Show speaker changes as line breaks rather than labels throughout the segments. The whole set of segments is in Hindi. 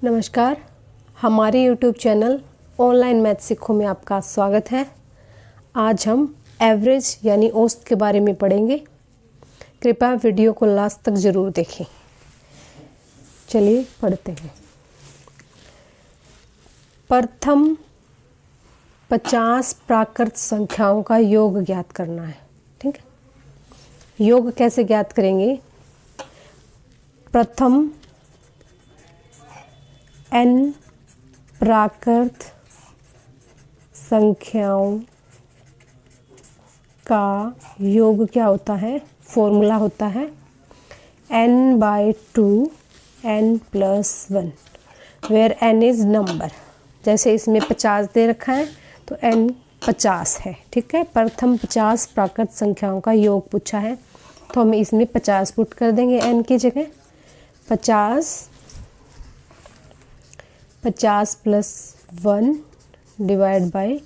नमस्कार, हमारे YouTube चैनल ऑनलाइन मैथ सीखो में आपका स्वागत है। आज हम एवरेज यानी औसत के बारे में पढ़ेंगे। कृपया वीडियो को लास्ट तक ज़रूर देखें। चलिए पढ़ते हैं। प्रथम 50 प्राकृत संख्याओं का योग ज्ञात करना है। ठीक है, योग कैसे ज्ञात करेंगे? प्रथम n प्राकृत संख्याओं का योग क्या होता है? फॉर्मूला होता है n/2 n+1 where n is number. जैसे इसमें 50 दे रखा है तो n 50 है। ठीक है, प्रथम 50 प्राकृत संख्याओं का योग पूछा है तो हम इसमें 50 पुट कर देंगे n की जगह। 50 + 1 /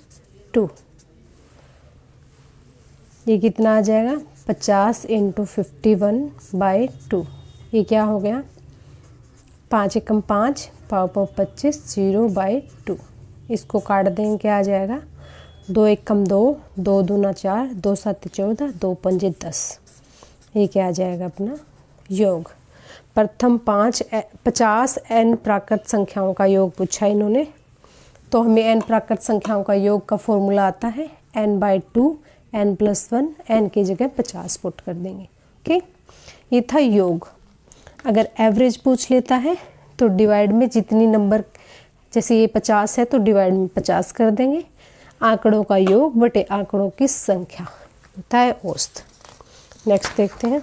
2, ये कितना आ जाएगा? 50 × 51/2। ये क्या हो गया? 5 एकम 5 पाव 25 0/2। इसको काट देंगे, क्या आ जाएगा? 2 एकम 2 2 दूना 4 2 7 14 2 पंजे 10। ये क्या आ जाएगा अपना योग? प्रथम 50 n प्राकृत संख्याओं का योग पूछा इन्होंने, तो हमें n प्राकृत संख्याओं का योग का फॉर्मूला आता है n/2 n+1 n की जगह 50 पुट कर देंगे। ओके, ये था योग। अगर एवरेज पूछ लेता है तो डिवाइड में जितनी नंबर, जैसे ये 50 है तो डिवाइड में 50 कर देंगे। आंकड़ों का योग बटे आंकड़ों की संख्या होता है औसत। नेक्स्ट देखते हैं।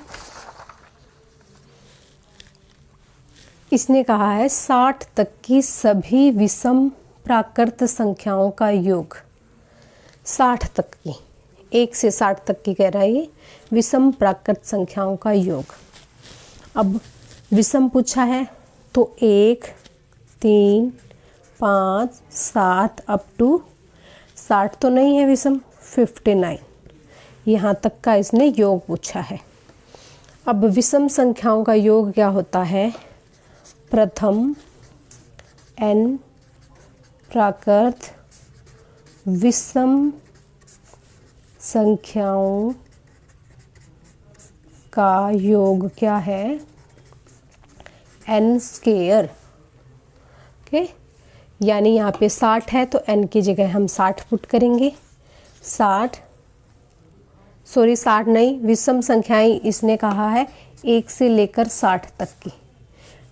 इसने कहा है 60 तक की सभी विषम प्राकृत संख्याओं का योग। 60 तक की, 1 से 60 तक की कह रहा है ये विषम प्राकृत संख्याओं का योग। अब विषम पूछा है तो 1 3 5 7 अप टू 60 तो नहीं है विषम, 59 यहाँ तक का इसने योग पूछा है। अब विषम संख्याओं का योग क्या होता है? प्रथम n प्राकृत विषम संख्याओं का योग क्या है? n²। ओके, यानी यहाँ पे 60 है तो n की जगह हम 60 पुट करेंगे। 60 नहीं, विषम संख्याएं इसने कहा है 1 से लेकर 60 तक की।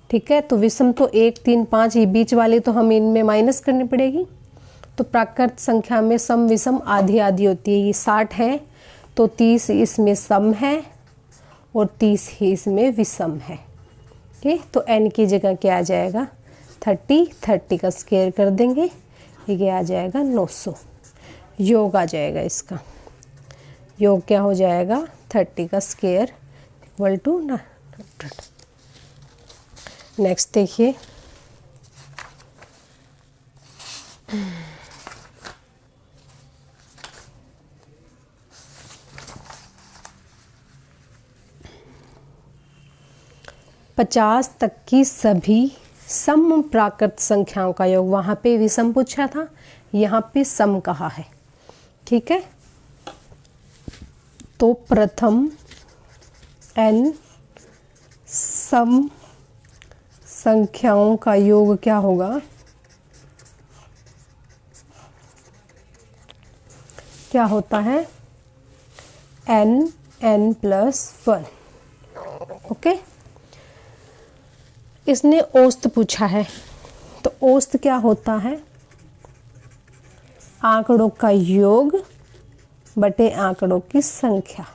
ठीक है, तो विषम तो 1 3 5, ये बीच वाले तो हम इनमें माइनस करनी पड़ेगी। तो प्राकृत संख्या में सम विषम आधी आधी होती है। ये 60 है तो 30 इसमें सम है और 30 ही इसमें विषम है। ठीक, तो n की जगह क्या आ जाएगा? 30 का स्क्वायर कर देंगे, ये क्या आ जाएगा? 900। योग आ जाएगा इसका। योग क्या हो जाएगा? 30 का स्क्वायर = 900। नेक्स्ट देखिए। पचास तक की सभी सम प्राकृत संख्याओं का योग। वहाँ पे विषम पूछा था, यहाँ पे सम कहा है। ठीक है, तो प्रथम n सम संख्याओं का योग क्या होगा? क्या होता है? n+1। ओके, इसने औसत पूछा है तो औसत क्या होता है? आंकड़ों का योग बटे आंकड़ों की संख्या।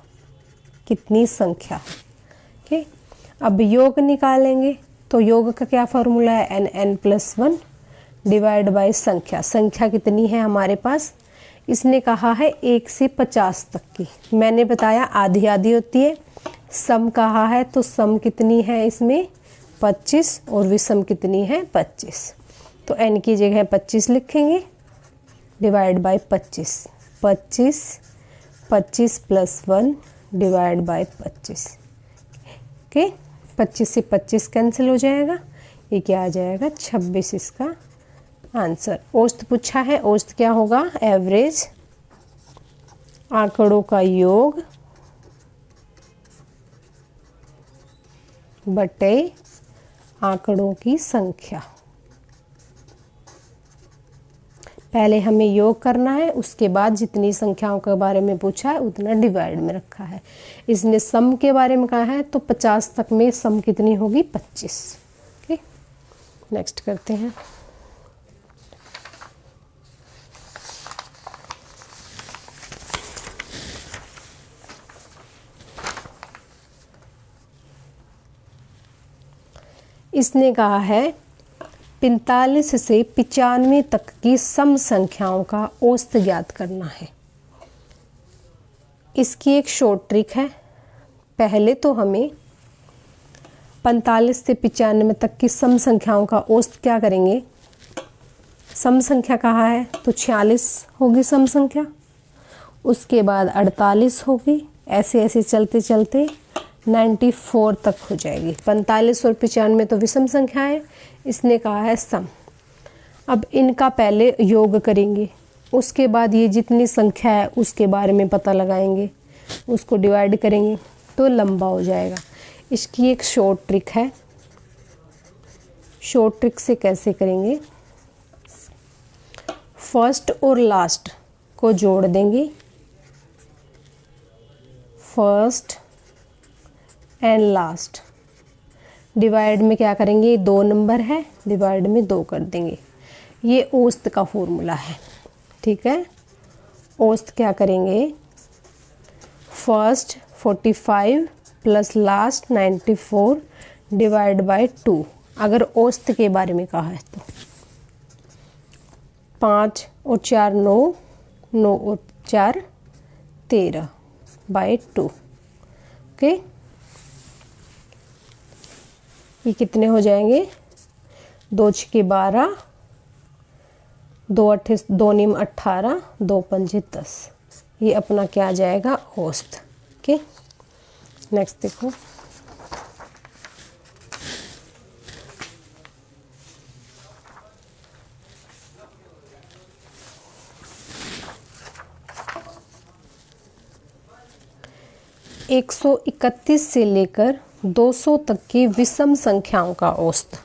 कितनी संख्या है? ओके, अब योग निकालेंगे तो योग का क्या फॉर्मूला है? n+1 / संख्या। संख्या कितनी है हमारे पास? इसने कहा है 1 से 50 तक की। मैंने बताया आधी आधी होती है। सम कहा है तो सम कितनी है इसमें? 25 और विषम कितनी है? 25। तो n की जगह 25 लिखेंगे डिवाइड बाय 25। 25 + 1 / 25। ओके, 25 से 25 कैंसिल हो जाएगा। ये क्या आ जाएगा 26 इसका आंसर। औसत पूछा है, औसत क्या होगा एवरेज आंकड़ों का योग बटे आंकड़ों की संख्या। पहले हमें योग करना है, उसके बाद जितनी संख्याओं के बारे में पूछा है उतना डिवाइड में रखा है। इसने सम के बारे में कहा है तो 50 तक में सम कितनी होगी 25। ओके नेक्स्ट करते हैं। इसने कहा है 45 से 95 तक की सम संख्याओं का औसत ज्ञात करना है। इसकी एक शॉर्ट ट्रिक है। पहले तो हमें 45 से 95 तक की सम संख्याओं का औसत क्या करेंगे, सम संख्या कहा है तो 46 होगी सम संख्या, उसके बाद 48 होगी, ऐसे ऐसे चलते चलते 94 तक हो जाएगी। 45 और 95 तो विषम संख्या है, इसने कहा है सम। अब इनका पहले योग करेंगे, उसके बाद ये जितनी संख्या है उसके बारे में पता लगाएंगे, उसको डिवाइड करेंगे तो लंबा हो जाएगा। इसकी एक शॉर्ट ट्रिक है। शॉर्ट ट्रिक से कैसे करेंगे, फर्स्ट और लास्ट को जोड़ देंगे, फर्स्ट एंड लास्ट, डिवाइड में क्या करेंगे 2 नंबर है, डिवाइड में 2 कर देंगे। ये औसत का फॉर्मूला है, ठीक है। औसत क्या करेंगे, first 45 plus last 94 divide by 2। अगर औसत के बारे में कहा है तो 5 और 4 9, 9 और 4 13 बाय 2। ओके ये कितने हो जाएंगे, 2 छके 12, 2 अट्ठे 2 नीम 18, 2 पंजे 10। ये अपना क्या आ जाएगा औसत। ओके नेक्स्ट देखो, एक 131 से लेकर 200 तक की विषम संख्याओं का औसत।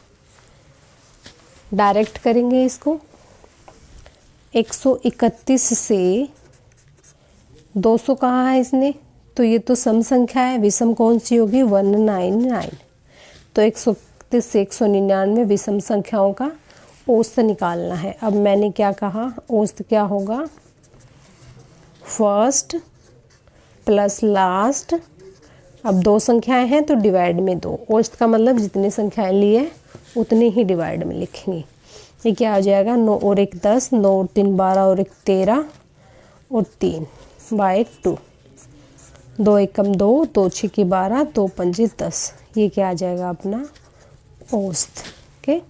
डायरेक्ट करेंगे इसको, 131 से 200 कहा है इसने, तो ये तो सम संख्या है, विषम कौन सी होगी 199। तो 131 से 199 विषम संख्याओं का औसत निकालना है। अब मैंने क्या कहा, औसत क्या होगा, फर्स्ट प्लस लास्ट। अब 2 संख्याएं हैं तो डिवाइड में 2, औसत का मतलब जितनी संख्याएं ली है उतनी ही डिवाइड में लिखेंगे। ये क्या आ जाएगा 9 और 1 10, 9 और 3 12 और 1 13 और 3 बाय 2, 2 एकम 2, 2 छके 12, 2 पंजे 10। ये क्या आ जाएगा अपना औसत। ओके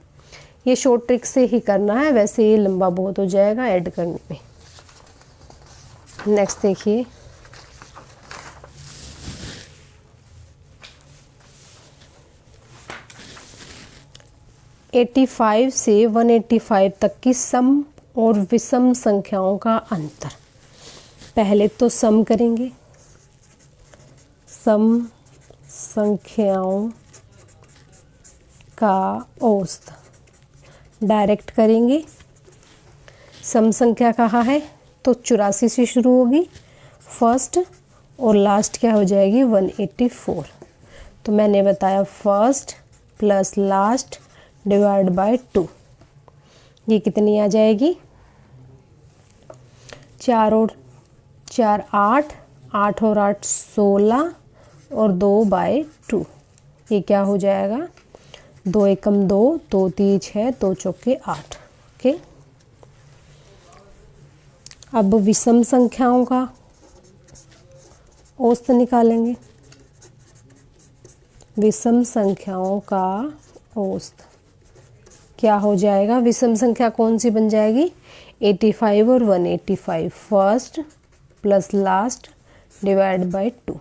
ये शॉर्ट ट्रिक से ही करना है, वैसे ये लंबा बहुत हो जाएगा ऐड करने में। नेक्स्ट देखिए, $85 से 185 तक की सम और विषम संख्याओं का अंतर। पहले तो सम करेंगे, सम संख्याओं का औसत डायरेक्ट करेंगे। सम संख्या कहा है तो 84 से शुरू होगी फर्स्ट, और लास्ट क्या हो जाएगी 184। तो मैंने बताया first plus last divide by 2। ये कितनी आ जाएगी, 4 और 4 8, 8 और 8 16 और 2 बाय 2। ये क्या हो जाएगा 2 एकम 2, 2 3 6, 2 चौके 8। ओके अब विषम संख्याओं का औसत निकालेंगे। विषम संख्याओं का औसत क्या हो जाएगा, विषम संख्या कौन सी बन जाएगी 85 और 185, first plus last divide by 2।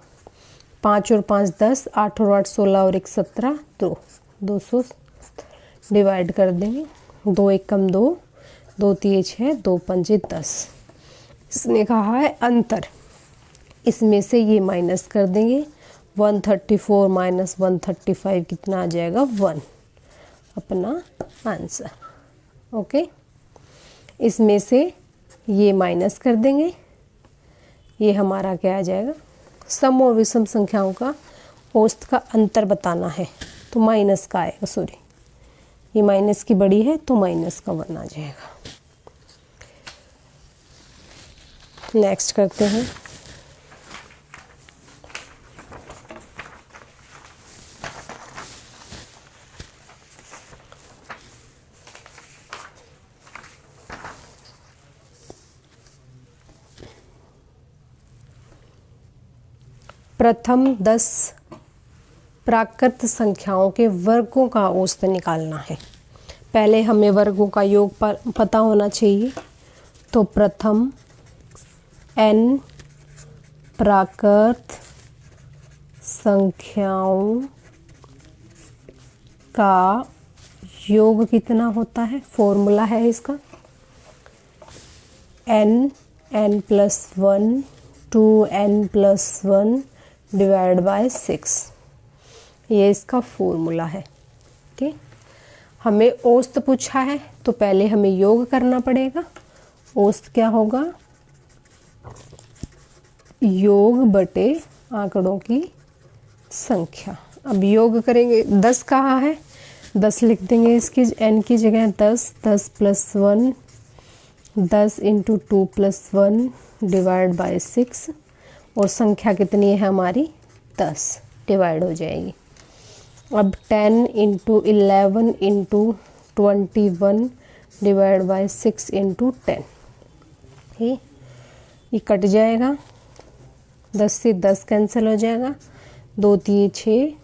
5 और 5 10, 8 और 8 16 और 1 17, 2 200 डिवाइड कर देंगे। 2 एकम 2, 2 तिये 6, 2 पंजे 10। इसने कहा है अंतर, इसमें से ये माइनस कर देंगे। 134 माइनस 135 कितना आ जाएगा 1, अपना आंसर। ओके, इसमें से ये माइनस कर देंगे, ये हमारा क्या आ जाएगा, सम और विषम संख्याओं का औसत का अंतर बताना है तो माइनस का आएगा, सॉरी ये माइनस की बड़ी है तो माइनस का 1 आ जाएगा। नेक्स्ट करते हैं। प्रथम 10 प्राकृत संख्याओं के वर्गों का औसत निकालना है। पहले हमें वर्गों का योग पता होना चाहिए। तो प्रथम n प्राकृत संख्याओं का योग कितना होता है, फॉर्मूला है इसका n+1 2n+1 डिवाइड बाय 6, ये इसका फॉर्मूला है। ठीक, हमें औसत पूछा है तो पहले हमें योग करना पड़ेगा। औसत क्या होगा, योग बटे आंकड़ों की संख्या। अब योग करेंगे, 10 कहाँ है, 10 लिख देंगे इसकी n की जगह 10, 10+1 10 × 2+1 डिवाइड बाय 6, और संख्या कितनी है हमारी 10, डिवाइड हो जाएगी। अब 10 × 11 × 21 डिवाइड बाय 6 × 10, ठीक, ये कट जाएगा, 10 से 10 कैंसिल हो जाएगा, 2 तिये 6,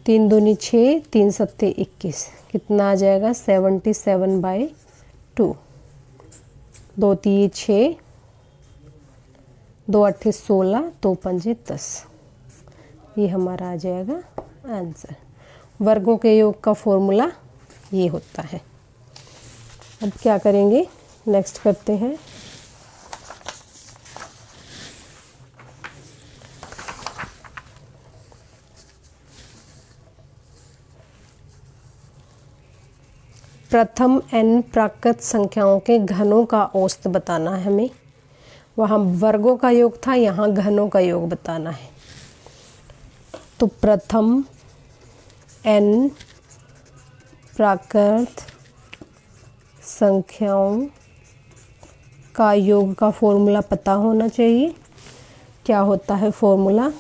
3 दूनी 6, 3 सत्ते 21, कितना आ जाएगा 77/2, 2 तिये 6, 2 अट्ठे 16, 2 पंजे 10, ये हमारा आ जाएगा आंसर। वर्गों के योग का फॉर्मूला ये होता है। अब क्या करेंगे, नेक्स्ट करते हैं। प्रथम n प्राकृत संख्याओं के घनों का औसत बताना है हमें। वहाँ वर्गों का योग था, यहाँ घनों का योग बताना है। तो प्रथम n प्राकृत संख्याओं का योग का फॉर्मूला पता होना चाहिए। क्या होता है फॉर्मूला,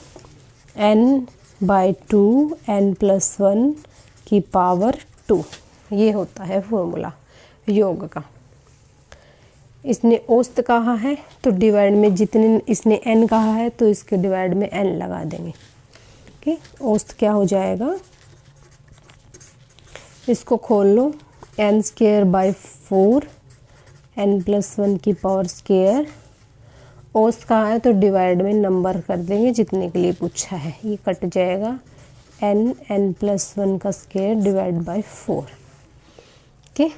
n/2 n+1 की पावर 2, ये होता है फॉर्मूला योग का। इसने औसत कहा है तो डिवाइड में जितने इसने n कहा है तो इसके डिवाइड में n लगा देंगे। ओके, औसत क्या हो जाएगा, इसको खोल लो, n²/4 n+1 की पावर स्क्वायर, औसत कहा है तो डिवाइड में नंबर कर देंगे जितने के लिए पूछा है, ये कट जाएगा n+1 का स्क्वायर डिवाइड बाय 4। ओके,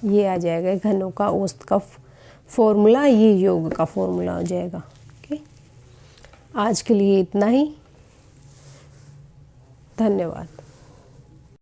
ये आ जाएगा घनों का औसत का फॉर्मूला, ये योग का फॉर्मूला हो जाएगा। ओके, आज के लिए इतना ही, धन्यवाद।